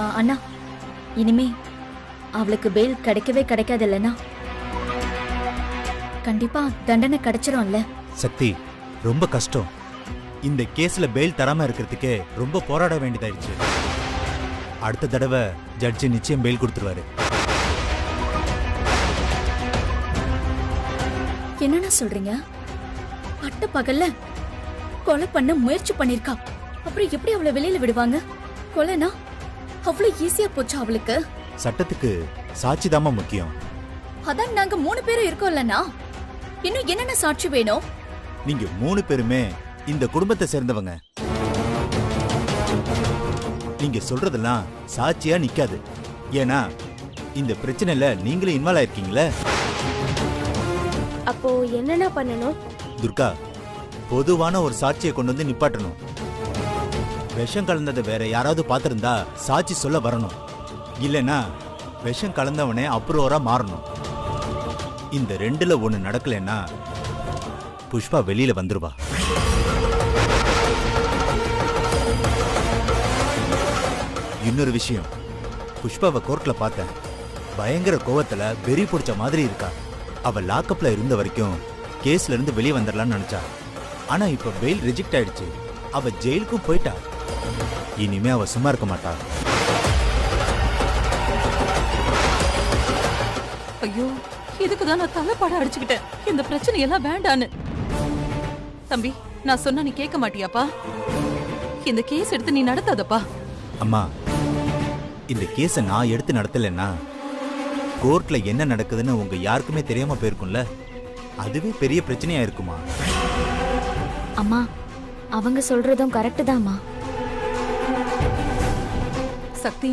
அண்ணா, இனிமே அவளுக்கு பெயில் கிடைக்கவே கிடைக்காது இல்லைன்னா கண்டிப்பா தண்டனை கிடைச்சிரும்ல. சக்தி, ரொம்ப கஷ்டம். இந்த கேஸ்ல பெயில் தராம இருக்கிறதுக்கே ரொம்ப போராட வேண்டியதாயிடுச்சு. அடுத்த தடவை ஜட்ஜி நிச்சயம் பெயில் கொடுத்துருவாரு. என்னன்னா சொல்றீங்க? பட்ட பகல்ல கொலை பண்ண முயற்சி பண்ணிருக்கா. அப்புறம் எப்படி அவளை வெளியில விடுவாங்க? கொலைனா அவ்வளவு ஈஸியா போச்சா அவளுக்கு? சட்டத்துக்கு சாட்சிதாமா முக்கியம். அதான் நாங்க 3 பேரும் இருக்கோம்லண்ணா. இன்னும் என்னென்ன சாட்சி வேணும்? நீங்க 3 பேருமே இந்த குடும்பத்தை சேர்ந்தவங்க. நீங்க சொல்றதெல்லாம் சாட்சியா நிக்காது. ஏன்னா இந்த பிரச்சனைல நீங்களே இன்வால்வ் ஆயிருக்கீங்களே. அப்போ என்னென்ன பண்ணணும்? துர்கா, பொதுவான ஒரு சாட்சியை கொண்டு வந்து நிப்பாட்டணும். விஷம் கலந்ததை வேற யாராவது பார்த்திருந்தா சாட்சி சொல்ல வரணும். இல்லைன்னா விஷம் கலந்தவனே அப்ரூவரா மாறணும். இந்த 2ல ஒண்ணு நடக்கலன்னா புஷ்பா வெளியில வந்துருவா. இன்னொரு விஷயம், புஷ்பாவை கோர்ட்ல பார்த்தேன். பயங்கர கோவத்துல வெறி பிடிச்ச மாதிரி இருக்கா. அவ லாக்அப்ல இருந்த வரைக்கும் கேஸ்ல இருந்து வெளியே வந்துடலாம்னு நினைச்சா. ஆனா இப்ப பெயில் ரிஜெக்ட் ஆயிடுச்சு. அவ ஜெயிலுக்கும் போயிட்டா. இனிமே அவ சும்மா இருக்க மாட்டா. ஐயோ, இதுக்குதான் நான் தலைப்பாட அடிச்சுக்கிட்டேன். இந்த பிரச்சனை எல்லாம் வேண்டான்னு. தம்பி, நான் சொன்னா நீ கேட்க மாட்டியாப்பா? இந்த கேஸ் எடுத்து நீ நடத்தாதப்பா. அம்மா, இந்த கேஸை நான் எடுத்து நடத்தலைன்னா கோர்ட்ல என்ன நடக்குதுன்னு உங்க யாருக்குமே தெரியாம போயிருக்கும்ல. அதுவே பெரிய பிரச்சனையா இருக்குமா? அம்மா, அவங்க சொல்றதும் கரெக்ட் தான்மா. சக்தி,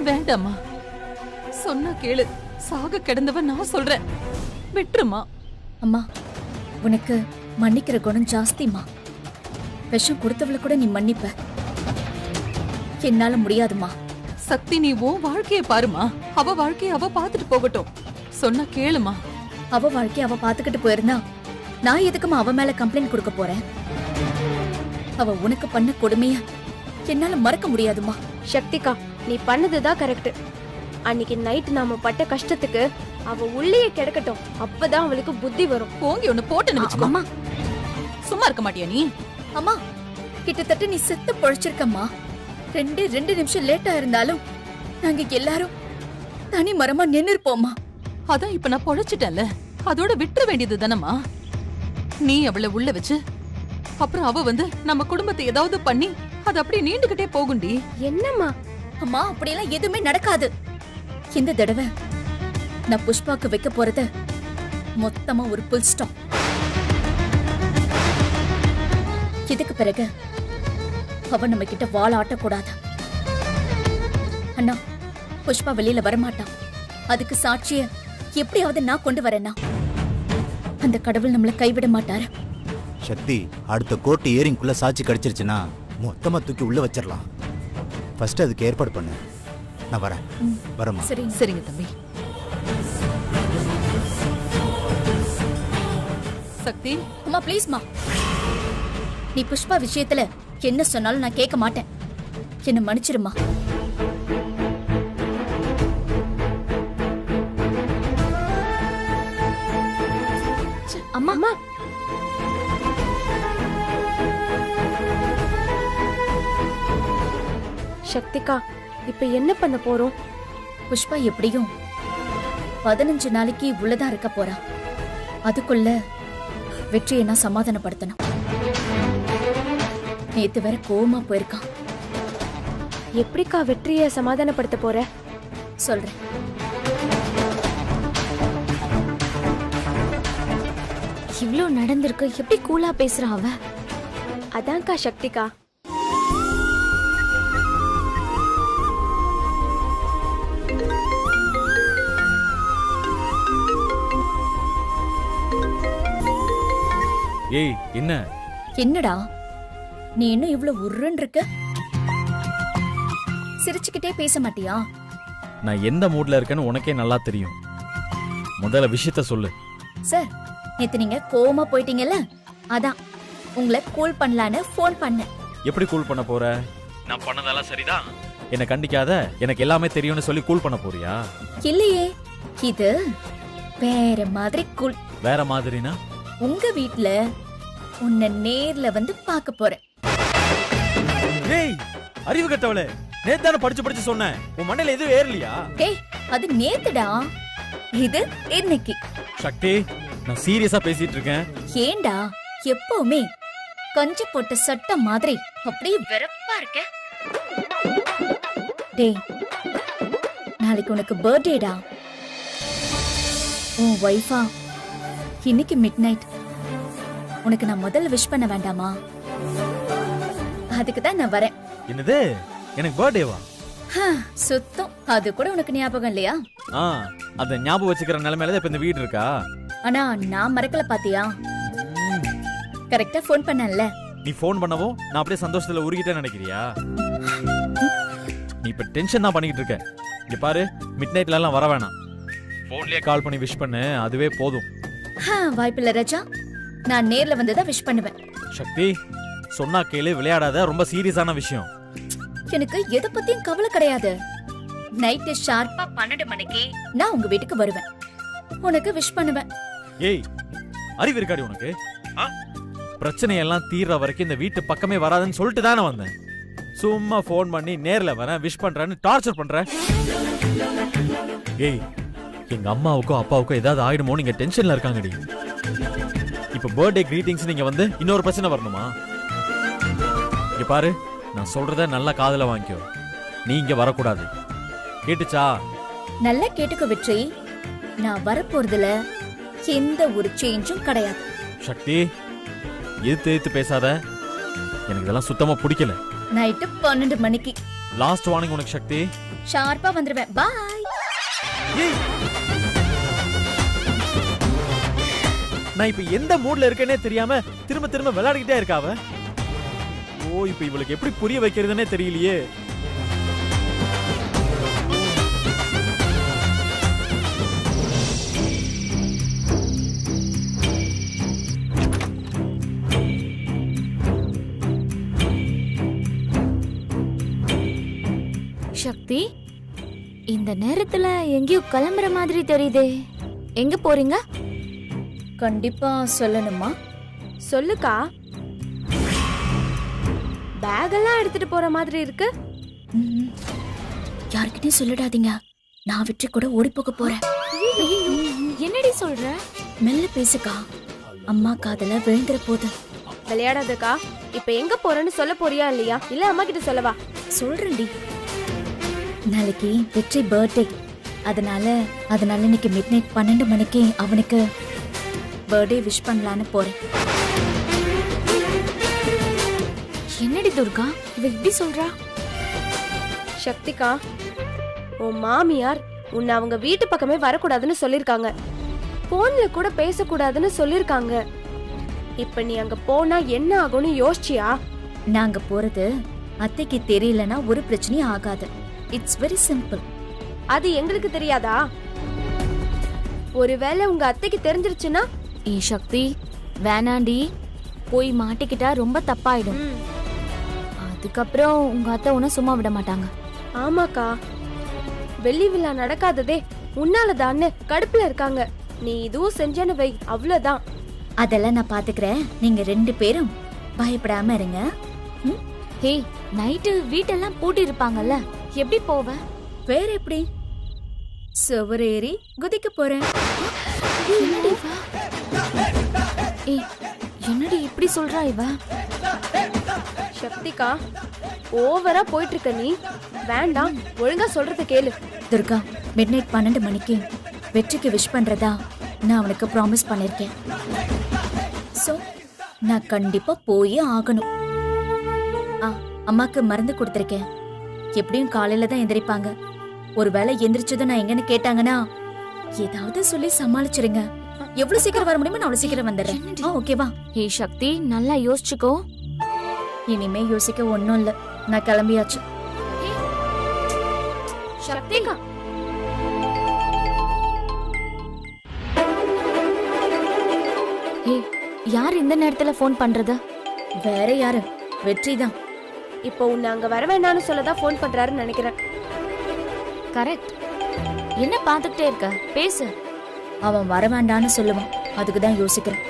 வேண்டாம்மா. சொன்னா கேளு. சாக கிடந்தவன் நான் சொல்றேன். விட்டுருமா. அம்மா, உனக்கு மன்னிக்கிற குணம் ஜாஸ்திமா. விஷம் கொடுத்தவள கூட நீ மன்னிப்ப. என்னால முடியாதுமா. சக்தி, நீ உன் வாழ்க்கைய பாருமா. அவ வாழ்க்கைய அவ பாத்துட்டு போகட்டும். சொன்னா கேளுமா. அவ வாழ்க்கைய அவ பாத்துக்கிட்டு போயிருந்தா நான் எதுக்குமா அவ மேல கம்ப்ளைண்ட் கொடுக்க போறேன்? அவ உனக்கு பண்ண கொடுமைய என்னால மறக்க முடியாதுமா. சக்திகா, நீ பண்ணதுதான் கரெக்ட். அன்னைக்கு நைட் நாம பட்ட கஷ்டத்துக்கு அவ உள்ளேயே கிடக்கட்டும். அப்பதான் அவளுக்கு புத்தி வரும். போங்கி ஒண்ணு போட்டுன்னு வச்சுக்கோ. அம்மா, சும்மா இருக்க மாட்டியா நீ? அம்மா, கிட்டத்தட்ட நீ செத்து பொழைச்சிருக்கம்மா. 2 நிமிஷம் லேட்டா இருந்தாலும் நாங்க எல்லாரும் தனி மரமா நின்னு இருப்போம்மா. அதான் இப்ப நான் பொழைச்சிட்டேன்ல, அதோட விட்டுற வேண்டியது தானம்மா. நீ அவளை உள்ள வச்சு அப்புறம் அவ வந்து நம்ம குடும்பத்தை ஏதாவது பண்ணி அது அப்படியே நீண்டுகிட்டே போகுண்டி. என்னம்மா? அம்மா, அப்படியெல்லாம் எதுவுமே நடக்காது. இந்த தடவை நான் புஷ்பாக்கு வைக்க போறத மொத்தமா ஒரு புல் ஸ்டாப். இதுக்கு பிறகு அவ நம்ம கிட்ட வாழ ஆட்டக்கூடாது. அண்ணா, புஷ்பா வெளியில வரமாட்டான். அதுக்கு சாட்சிய எப்படியாவது நான் கொண்டு வரேன்னா அந்த கடவுள் நம்மள கைவிட மாட்டாரு. சக்தி, அடுத்த கோர்ட் ஏரிங்குள்ள சாட்சி கிடைச்சிருச்சுன்னா மொத்தமா தூக்கி உள்ள வச்சிடலாம். ஃபர்ஸ்ட் அதுக்கு ஏற்பாடு பண்ணு. நான் வரேன். வரமா? சரிங்க தம்பி. சக்தி, அம்மா ப்ளீஸ்மா. நீ புஷ்பா விஷயத்துல என்ன சொன்னாலும் நான் கேட்க மாட்டேன். என்ன மன்னிச்சிருமா. அம்மா, அம்மா, சக்திகா, இப்ப என்ன பண்ண போறோம்? புஷ்பா எப்படியும் 15 நாளைக்கு உள்ளதா இருக்க போறா. அதுக்குள்ள வெற்றியை நான் சமாதானப்படுத்தணும். நேத்து வேற கோவமா போயிருக்கான். எப்படிக்கா வெற்றியை சமாதானப்படுத்த போற? சொல்றேன். இவ்ளோ நடந்திருக்கு, எப்படி கூலா பேசுறா அவ? அதான்க்கா சக்திகா. ஏய், என்ன என்னடா நீ இன்னும் இவ்வளவு உருன்னு இருக்க? சிரிச்சுக்கிட்டே பேச மாட்டியா? நான் எந்த மூட்ல இருக்கேன்னு உனக்கே நல்லா தெரியும். முதல்ல விஷயத்த சொல்லு. சார், நேத்து நீங்க கோவமா போயிட்டீங்கல்ல, அதான் உங்களை கூல் பண்ணலான்னு ஃபோன் பண்ணேன். எப்படி கூல் பண்ண போற? நான் பண்ணதெல்லாம் சரிதான். என்ன கண்டிக்காத, எனக்கு எல்லாமே தெரியும்னு சொல்லி கூல் பண்ண போறியா? இல்லையே, இது வேற மாதிரி கூல். வேற மாதிரினா? உங்க வீட்ல உன்னை நேர்ல வந்து பார்க்க போறேன். ஏய், அறிவு கட்டவளே, நேத்து தானே படிச்சு சொன்னேன். உன் மண்டையில எதுவும் ஏறலையா? ஏய், அது நேத்துடா, இது இன்னைக்கு. சக்தி, நான் சீரியஸா பேசிட்டு இருக்கேன். ஏண்டா எப்பவுமே கஞ்சி போட்ட சட்டை மாதிரி அப்படியே வெறுப்பா இருக்க? டேய், நாளைக்கு உனக்கு பர்த்டேடா. உன் வைஃபா இன்னைக்கு மிட் நைட் உனக்கு நான் முதல்ல விஷ் பண்ண வேண்டாமா? அதுக்கு தான் நான் வரேன். என்னது, எனக்கு பர்த்டேவா? சுத்தம், அது கூட உனக்கு ஞாபகம் இல்லையா? அத ஞாபகம் வச்சுக்கிற நிலைமையில இப்ப இந்த வீடு இருக்கா? ஆனா நான் மறக்கல பாத்தியா? கரெக்டா போன் பண்ணல. நீ போன் பண்ணவும் நான் அப்படியே சந்தோஷத்துல உருகிட்டே நினைக்கிறியா? நீ இப்ப டென்ஷன் தான் பண்ணிட்டு இருக்க. இங்க பாரு, மிட் நைட்ல எல்லாம் வர வேணாம். போன்லயே கால் பண்ணி விஷ் பண்ணு, அதுவே போதும். வாய்ப்பில்ல ராஜா, நான் நேர்ல வந்துதான் விஷ் பண்ணுவேன். சக்தி, சொன்னா கேளு, விளையாடாத, ரொம்ப சீரியஸான விஷயம். எனக்கு எதை பத்தியும் கவலை கிடையாது. நைட்டு ஷார்ப்பா 12 மணிக்கு நான் உங்க வீட்டுக்கு வருவேன், உனக்கு விஷ் பண்ணுவேன். ஏய், அறிவு இருக்காடி உனக்கு? பிரச்சனையெல்லாம் தீர்ற வரைக்கும் இந்த வீட்டு பக்கமே வராதுன்னு சொல்லிட்டு தானே வந்தேன். சும்மா போன் பண்ணி நேர்ல வரேன், விஷ் பண்றேன்னு டார்ச்சர் பண்ற. ஏய், எங்க அம்மாவுக்கோ அப்பாவுக்கோ ஏதாவது ஆயிடுமோ நீங்க டென்ஷன்ல இருக்காங்கடி. இப்ப பர்த்டே கிரீட்டிங்ஸ் நீங்க வந்து இன்னொரு பிரச்சனை வரணுமா? இங்க பாரு, நான் சொல்றத நல்லா காதுல வாங்கிக்கோ. நீ இங்க வரக்கூடாது, கேட்டுச்சா? நல்லா கேட்டுக்க வெற்றி, நான் வரப்போறதுல எந்த ஒரு சேஞ்சும் கிடையாது. சக்தி, எதிர்த்து பேசாத, எனக்கு இதெல்லாம் சுத்தமா பிடிக்கல. நைட்டு 12 மணிக்கு லாஸ்ட் வார்னிங் உனக்கு சக்தி. ஷார்ப்பா வந்துருவேன். பாய். நான் இப்ப எந்த மூட்ல இருக்கேனே தெரியாம திரும்ப திரும்ப விளையாடிக்கிட்டே இருக்காவ. ஓ, இப்ப இவளுக்கு எப்படி புரிய வைக்கிறதுனே தெரியலையே. சக்தி, இந்த நேரத்துல எங்கேயோ கிளம்புற மாதிரி தெரியுதே. எங்க போறீங்க? கண்டிப்பா சொல்லணுமா? சொல்லுக்கா. பேக் எல்லாம் எடுத்துட்டு போற மாதிரி இருக்கு. யார்கிட்டயும் சொல்லிடாதீங்க, நான் வெற்றி கூட ஓடி போக போறேன். என்னடி சொல்ற? மெல்ல பேசுக்கா, அம்மா காதல விழுந்துற போது. விளையாடாதக்கா. இப்ப எங்க போறேன்னு சொல்ல போறியா இல்லையா? இல்ல அம்மா கிட்ட சொல்லவா? சொல்றேன்டி. நாளைக்கு வெற்றி பர்த்டே, அதனால இன்னைக்கு மிட் நைட் 12 மணிக்கு அவனுக்கு பர்த்டே விஷ் பண்ணலான்னு போறேன். என்னடி துர்கா, இவ இப்படி சொல்றா? சக்திகா, உன் மாமியார் உன்னை அவங்க வீட்டு பக்கமே வரக்கூடாதுன்னு சொல்லிருக்காங்க. போன்ல கூட பேசக்கூடாதுன்னு சொல்லிருக்காங்க. இப்ப நீ அங்க போனா என்ன ஆகும்னு யோசிச்சியா? நாங்க போறது அத்தைக்கு தெரியலனா ஒரு பிரச்சனையும் ஆகாது. It's very simple. அது எங்களுக்கு தெரியாதா? ஒருவேளை உங்க அத்தைக்கு தெரிஞ்சிருச்சுன்னா? ஏ சக்தி, வேணாண்டி, போய் மாட்டிக்கிட்டா ரொம்ப தப்பாயிடும். அதுக்கப்புறம் உங்க அத்தை உன்னை சும்மா விட மாட்டாங்க. ஆமாக்கா, வெள்ளி விழா நடக்காததே உன்னாலதான்னு கடுப்புல இருக்காங்க. நீ இதுவும் செஞ்சனு வை, அவ்வளவுதான். அதெல்லாம் நான் பாத்துக்கிறேன், நீங்க 2 பேரும் பயப்படாம இருங்க. ஹே, நைட்டு வீட்டெல்லாம் பூட்டி இருப்பாங்கல்ல, எப்படி போவ? வேற எப்படி? சுவரேறி குதிக்க போறேன். என்னடி இப்படி சொல்றா இவ? சக்திகா, ஓவரா போயிட்டு இருக்க நீ. வேண்டாம், ஒழுங்கா சொல்றத கேளு. துர்கா, மிட் நைட் 12 மணிக்கு வெற்றிக்கு விஷ் பண்றதா நான் அவனுக்கு ப்ராமிஸ் பண்ணிருக்கேன். சோ நான் கண்டிப்பா போயே ஆகணும். அம்மாக்கு மருந்து கொடுத்திருக்கேன். எப்படியும் காலையில தான் எந்திரிப்பாங்க. ஒருவேளை எந்திரிச்சதும் நான் எங்கன்னு கேட்டாங்கன்னா ஏதாவது சொல்லி சமாளிச்சிருங்க. எவ்வளவு சீக்கிரம் வர முடியுமோ நான் அவ்வளவு சீக்கிரம் வந்துடுறேன். ஓகேவா? ஏ சக்தி, நல்லா யோசிச்சுக்கோ. இனிமே யோசிக்க ஒண்ணும் இல்ல, நான் கிளம்பியாச்சு. சக்திகா, யார் இந்த நேரத்துல போன் பண்றது? வேற யாரு? வெற்றி தான். இப்போ உன்னை அங்க வர வேண்டாம்னு சொல்லதான் ஃபோன் பண்றாருன்னு நினைக்கிறேன். கரெக்ட். என்ன பார்த்துக்கிட்டே இருக்க, பேசு. அவன் வர வேண்டான்னு சொல்லுவான், அதுக்கு தான் யோசிக்கிறேன்.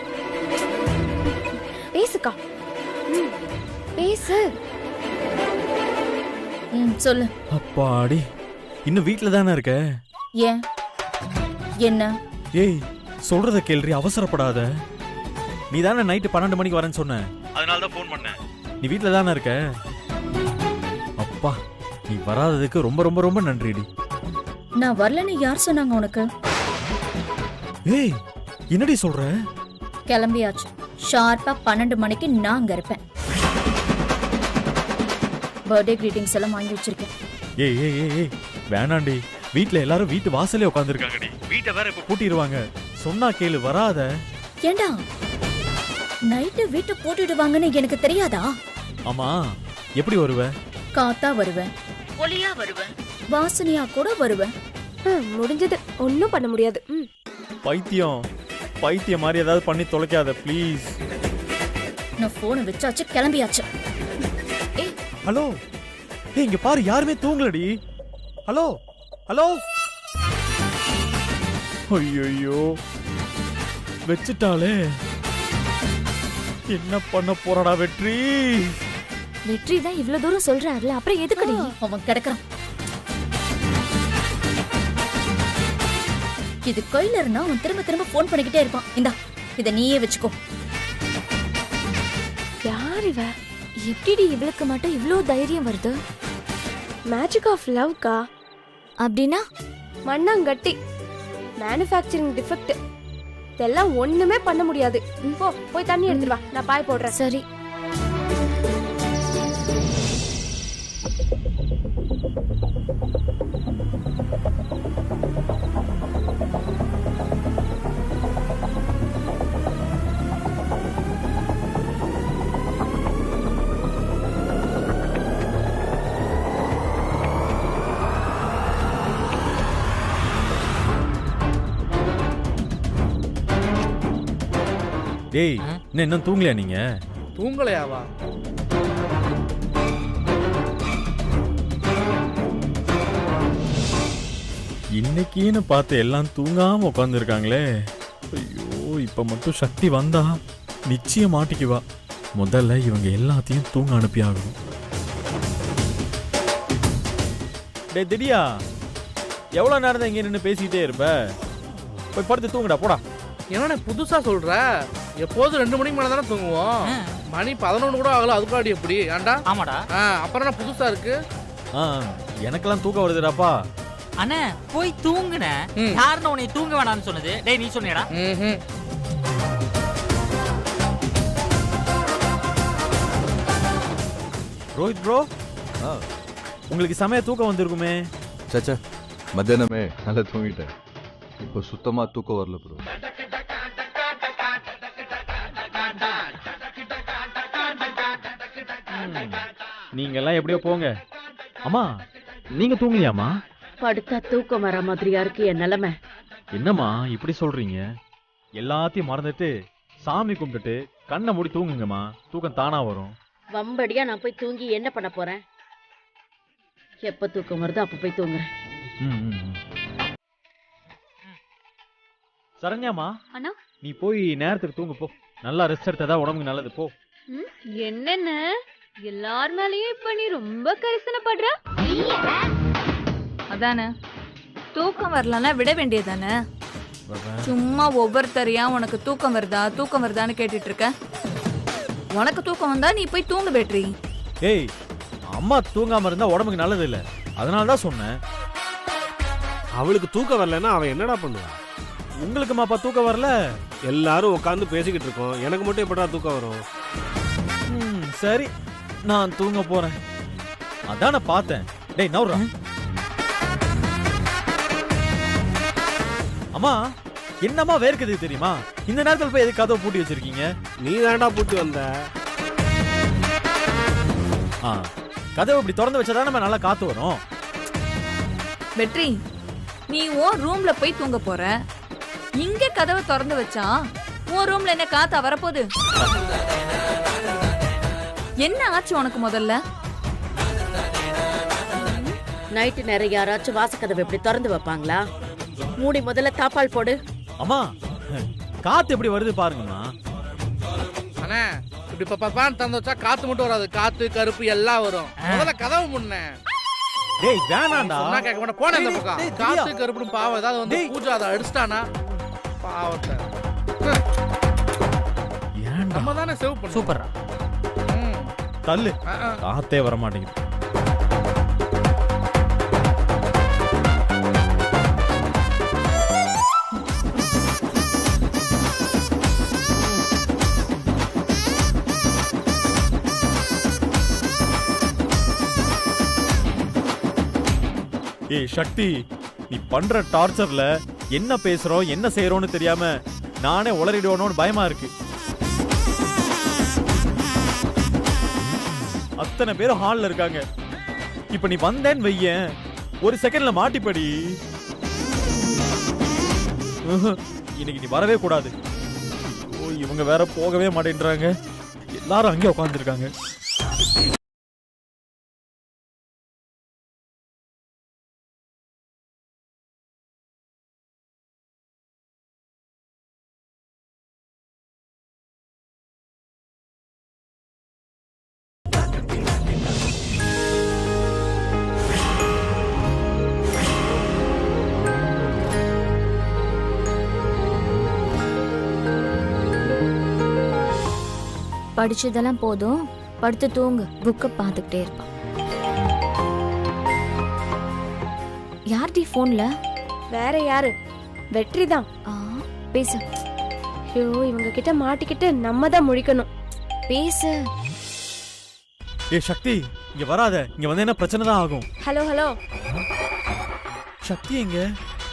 பேசுக்கா. பேசு. சொல்லு. அப்பாடி, இன்னும் வீட்ல தானே இருக்க? ஏன் என்ன? ஏய், சொல்றத கேள்றி, அவசரப்படாத. நீ தானே நைட்டு 12 மணிக்கு வரேன்னு சொன்ன, அதனால தான் ஃபோன் பண்ணேன். நீ வீட்ல தானே இருக்க? அப்பா, நீ வராததுக்கு ரொம்ப ரொம்ப ரொம்ப நன்றிடி. நான் வரலன்னு யார் சொன்னாங்க உனக்கு? ஏய், என்னடி சொல்ற? கிளம்பியாச்சு. ஷார்ப்பா 12 மணிக்கு நான் அங்க இருப்பேன். பர்த்டே கிரீட்டிங்ஸ் எல்லாம் வாங்கி வச்சிருக்கேன். ஏய் ஏய் ஏய் ஏய், வேணாண்டி. வீட்ல எல்லாரும் வீட்டு வாசலே உட்கார்ந்திருக்காங்கடி. வீட்டை வேற இப்ப பூட்டிடுவாங்க. சொன்னா கேளு, வராத. ஏண்டா, நைட்டு வீட்டை பூட்டிடுவாங்கன்னு எனக்கு தெரியாதா? ஆமா, எப்படி வருவ? காத்தா வருவேன், ஒளியா வருவேன், வாசனையா கூட வருவேன். முடிஞ்சது, ஒன்னும் பண்ண முடியாது. பைத்தியம் பைத்தியம் மாதிரி ஏதாவது பண்ணி தொலைக்காத ப்ளீஸ். நான் போனை வச்சாச்சு, கிளம்பியாச்சு. ஹலோ, ஏய் இங்க பாரு, யாருமே தூங்கலடி. Hello hello. ஐயோ, வெச்சிட்டாளே. என்ன பண்ண போறடா வெற்றி? வெற்றி தான் இவ்வளவு தூரம் சொல்றாருல, அப்புறம் எதுக்குடி? அவன் கிடக்குறான். இது கையில இருந்தா அவன் திரும்ப திரும்ப போன் பண்ணிக்கிட்டே இருப்பான். இந்தா, இத நீயே வச்சுக்கோ. யார் இவ? எப்படிடி இவளுக்கு மட்டும் இவ்ளோ தைரியம் வருது? மேஜிக் ஆஃப் லவ்க்கா. அப்படின்னா மண்ணாங்கட்டி, மேனுஃபேக்சரிங் டிஃபெக்ட். இதெல்லாம் ஒண்ணுமே பண்ண முடியாது. போய் தண்ணி எடுத்துட்டு வா, நான் பாய் போடுறேன். சரி. டேய், இன்னும் தூங்கலையா நீங்க? தூங்கலையாவா? இன்னைக்குன்னு பார்த்து எல்லாம் தூங்காம உட்கார்ந்து இருக்காங்களே. ஐயோ, இப்ப மட்டும் சக்தி வந்தா நிச்சயம் மாட்டிக்குவா. முதல்ல இவங்க எல்லாத்தையும் தூங்க அனுப்பி ஆகணும். டேய் திடியா, எவ்வளவு நேரம் இங்க நின்று பேசிக்கிட்டே இருப்ப? போய் படுத்து தூங்குடா, போடா. என்ன புதுசா சொல்ற? எப்போதும் 2 மணிக்கு மேல தானே தூங்குவோம். மணி 11 கூட ஆகல, அதுக்காடி எப்படி? ஏன்டா? ஆமாடா. அப்புறம் என்ன புதுசா இருக்கு? எனக்கெல்லாம் தூக்கம் வருதுடாப்பா. அண்ணே, போய் தூங்குன. யாருன்னு உன்னை தூங்க வேணாம்னு சொன்னது? டேய், நீ சொன்னியடா. ரோஹித் ப்ரோ, உங்களுக்கு சமய தூக்கம் வந்திருக்குமே. சச்சா, மத்தியானமே நல்லா தூங்கிட்டேன். இப்போ சுத்தமா தூக்கம் வரல ப்ரோ. நீங்க எல்லாம் எப்படியோ போங்க. அம்மா, நீங்க தூங்கலையாமா? படுத்தா தூக்கம் வர மாதிரியா இருக்கு என் நிலைமை. என்னம்மா இப்படி சொல்றீங்க? எல்லாத்தையும் மறந்துட்டு சாமி கும்பிட்டுட்டு கண்ணை மூடி தூங்குங்கம்மா, தூக்கம் தானா வரும். வம்படியா நான் போய் தூங்கி என்ன பண்ண போறேன்? எப்ப தூக்கம் வருதோ அப்ப போய் தூங்குறேன். சரண்யாமா, அண்ணா, நீ போய் நேரத்துக்கு தூங்கு போ. நல்லா ரெஸ்ட் எடுத்ததா உடம்புக்கு நல்லது, போ. என்னென்ன எல்லார் மேலயும் இப்ப நீ ரொம்ப கரிசனப்படுற? அதானே, தூக்கம் வரலன்னா விட வேண்டியதானே. சும்மா ஒவ்வொருத்தரையா உனக்கு தூக்கம் வருதா தூக்கம் வருதான்னு கேட்டுட்டு இருக்க. உனக்கு தூக்கம் வந்தா நீ போய் தூங்க வெற்றி. ஏய், அம்மா தூங்காம இருந்தா உடம்புக்கு நல்லது இல்ல, அதனால தான் சொன்னேன். அவளுக்கு தூக்கம் வரலன்னா அவன் என்னடா பண்ணுவான்? உங்களுக்கு மாப்பா தூக்கம் வரல? எல்லாரும் உட்காந்து பேசிக்கிட்டு இருக்கோம், எனக்கு மட்டும் எப்படா தூக்கம் வரும்? சரி, நான் தூங்க போறேன். அதான் நான் பார்த்தேன். டேய் நவுறா. அம்மா, என்னம்மா வேர்க்குது தெரியுமா? இந்த நேரத்துல போய் எதுக்கு கதவை பூட்டி வச்சிருக்கீங்க? நீ தான்டா பூட்டி வந்த. கதவை இப்படி திறந்து வச்சா நம்ம நல்லா காத்து வரும். வெற்றி, நீ உன் ரூம்ல போய் தூங்க போற. இங்க கதவை திறந்து வச்சா உன் ரூம்ல என்ன காத்தா வரப்போகுது? என்ன ஆச்சு உனக்கு முதல்ல? நைட்டு நேரம் யாராச்சும் வாசக்கதவை எப்படி திறந்து வைப்பாங்களா? மூடி முதல்ல தாப்பால் போடு. அம்மா காத்து எப்படி வருது பாருங்கம்மா. அண்ணா இப்படி பாப்பான்னு திறந்து வச்சா காத்து மட்டும் வராது, காத்து கருப்பு எல்லாம் வரும். முதல்ல கதவு முன்ன. டேய் வேணாம்டா. சொன்னா கேட்க மாட்டேன், போன அந்த பக்கம். காத்து கருப்புன்னு பாவம் ஏதாவது வந்து பூஜா அதை அடிச்சிட்டானா பாவத்தை. நம்ம தானே சேவ் பண்ணோம். சூப்பரா தள்ளு, காத்தே வர மாட்டேங்குது. ஏய் சக்தி, நீ பண்ற டார்ச்சர்ல என்ன பேசுறோம் என்ன செய்யறோம்னு தெரியாம நானே உளறிடுவோன்னு பயமா இருக்கு. அத்தனை பேரும் ஹால்ல இருக்காங்க. இப்ப நீ வந்தேன்னு வையேன், ஒரு செகண்ட்ல மாட்டிப்படி. இன்னைக்கு நீ வரவே கூடாது. இவங்க வேற போகவே மாட்டேன்றாங்க. எல்லாரும் அங்கே உட்காந்துருக்காங்க. படிச்சதெல்லாம் போதும், படுத்து தூங்கு. புக்க பார்த்துக்கிட்டே இருப்பான். யார்டி போன்ல? வேற யாரு? வெற்றி தான். பேசு. ஐயோ, இவங்க கிட்ட மாட்டிக்கிட்டு நம்ம தான் முழிக்கணும். பேசு. ஏ சக்தி, இங்க வராத. இங்க வந்து என்ன பிரச்சனை தான் ஆகும். Hello hello. சக்தி எங்க?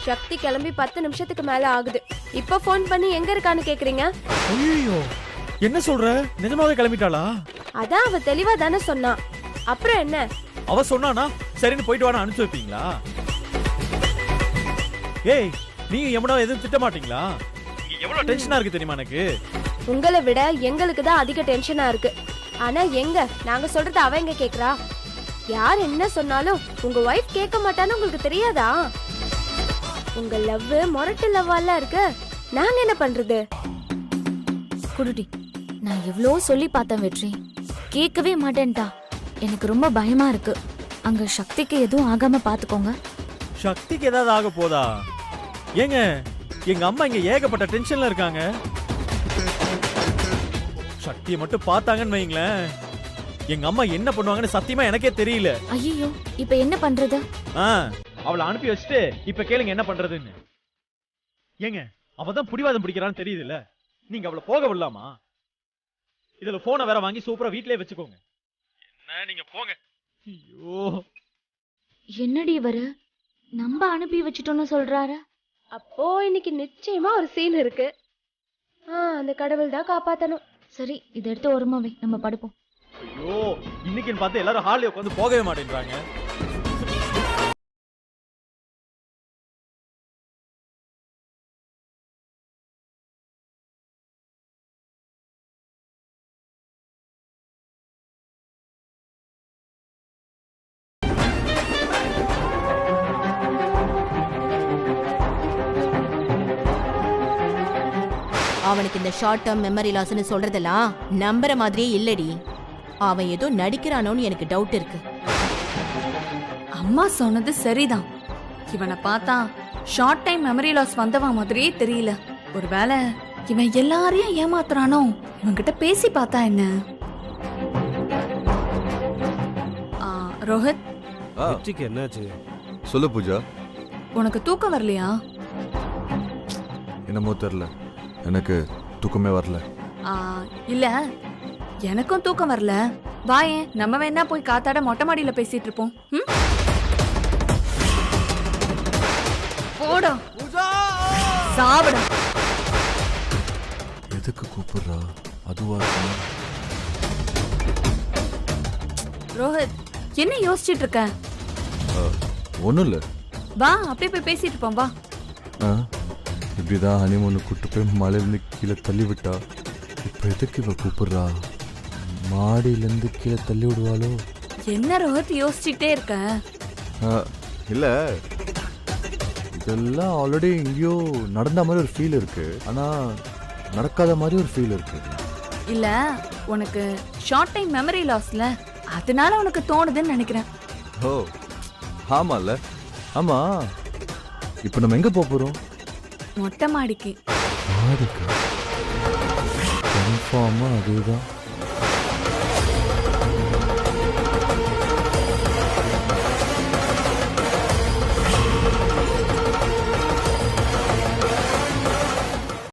சக்தி கிளம்பி 10 நிமிஷத்துக்கு மேல ஆகுது. இப்ப போன் பண்ணி எங்க இருக்கான்னு கேக்குறீங்க? ஐயோ, என்ன சொல்ற? நிஜமாவே கிளம்பிட்டாளா? அதான் அவ தெளிவா தானே சொன்னா. அப்புறம் என்ன? அவ சொன்னானா சரின்னு போயிட்டு வான்னு அனுப்பிச்சு வைப்பீங்களா? ஏய், நீங்க எவனோ எதுவும் திட்ட மாட்டீங்களா? எவ்வளவு டென்ஷனா இருக்கு தெரியுமா எனக்கு? உங்களை விட எங்களுக்கு தான் அதிக டென்ஷனா இருக்கு. ஆனா எங்க நாங்க சொல்றது அவ எங்க கேக்குறா? யார் என்ன சொன்னாலும் உங்க வைஃப் கேட்க மாட்டான்னு உங்களுக்கு தெரியாதா? உங்க லவ் மொரட்டு லவ்வால இருக்கு. நாங்க என்ன பண்றது? குடுடி, நான் எவ்வளோ சொல்லி பார்த்தேன் வெற்றி, கேட்கவே மாட்டேன்டா. எனக்கு ரொம்ப பயமா இருக்கு. அங்க சக்திக்கு எதுவும் ஆகாம பாத்துக்கோங்க. சக்திக்கு ஏதாவது ஆக போதா? ஏங்க, எங்க அம்மா இங்க ஏகப்பட்ட டென்ஷன்ல இருக்காங்க. சக்தியை மட்டும் பார்த்தாங்கன்னு வைங்களேன், எங்க அம்மா என்ன பண்ணுவாங்கன்னு சத்தியமா எனக்கே தெரியல. ஐயோ, இப்ப என்ன பண்றது? அவளை அனுப்பி வச்சுட்டு இப்ப கேளுங்க என்ன பண்றதுன்னு. ஏங்க, அவதான் புடிவாதம் பிடிக்கிறான்னு தெரியுதுல்ல, நீங்க அவளை போக விடலாமா? இதுல போனை வேற வாங்கி சூப்பரா வீட்லயே வச்சுக்கோங்க. என்ன நீங்க போங்க. ஐயோ, என்னடி இவரு நம்ம அனுப்பி வச்சுட்டோம்னு சொல்றாரு? அப்போ இன்னைக்கு நிச்சயமா ஒரு சீன் இருக்கு. அந்த கடவுள் தான் காப்பாத்தணும். சரி, இதை எடுத்து ஒருமாவே நம்ம படுப்போம். ஐயோ, இன்னைக்குன்னு பார்த்து எல்லாரும் ஹால்ல உட்காந்து போகவே மாட்டேன்றாங்க. அவனுக்கு இந்த ஷார்ட் டேர்ம் மெமரி லாஸ்னு சொல்றதெல்லாம் நம்புற மாதிரியே இல்லடி. அவன் ஏதோ நடிக்கிறானோன்னு எனக்கு டவுட் இருக்கு. அம்மா சொன்னது சரிதான். இவனை பார்த்தா ஷார்ட் டைம் மெமரி லாஸ் வந்தவன் மாதிரியே தெரியல. ஒருவேளை இவன் எல்லாரையும் ஏமாத்துறானோ? இவன்கிட்ட பேசி பார்த்தா என்ன? ரோஹித், வெற்றிக்கு என்னாச்சு? சொல்லு பூஜா. உனக்கு தூக்கம் வரலையா? என்னமோ தெரியல, எனக்கு தூக்கமே வரல. இல்ல, எனக்கும் தூக்கம் வரல. வாயே, நம்ம வேணா போய் காத்தாட மொட்டை மாடியில பேசிட்டு இருப்போம். போடா சாவடா. எதுக்கு கூப்பிடுறா? அதுவா? ரோஹித், என்ன யோசிச்சுட்டு இருக்க? ஒண்ணும் இல்ல. வா, அப்படியே போய் பேசிட்டு இருப்போம். வா. இப்படிதான் ஹனிமூனு கூட்டு போய் மலையிலிருந்து கீழே தள்ளி விட்டா. இப்ப எதுக்கு இவ கூப்பிடுறா? மாடியிலிருந்து கீழே தள்ளி விடுவாளோ? என்ன ரோஹித் யோசிச்சுட்டே இருக்க? இல்லை இதெல்லாம் ஆல்ரெடி எங்கேயோ நடந்த மாதிரி ஒரு ஃபீல் இருக்கு ஆனால் நடக்காத மாதிரி ஒரு ஃபீல் இருக்கு. இல்ல உனக்கு ஷார்ட் டைம் மெமரி லாஸ்ல அதனால உனக்கு தோணுதுன்னு நினைக்கிறேன். ஓ ஆமாம்ல. ஆமாம் இப்போ நம்ம எங்கே போகிறோம்? மொட்டை மாடிக்கு. மாடிக்கா? கன்ஃபார்மாக அதுதான்.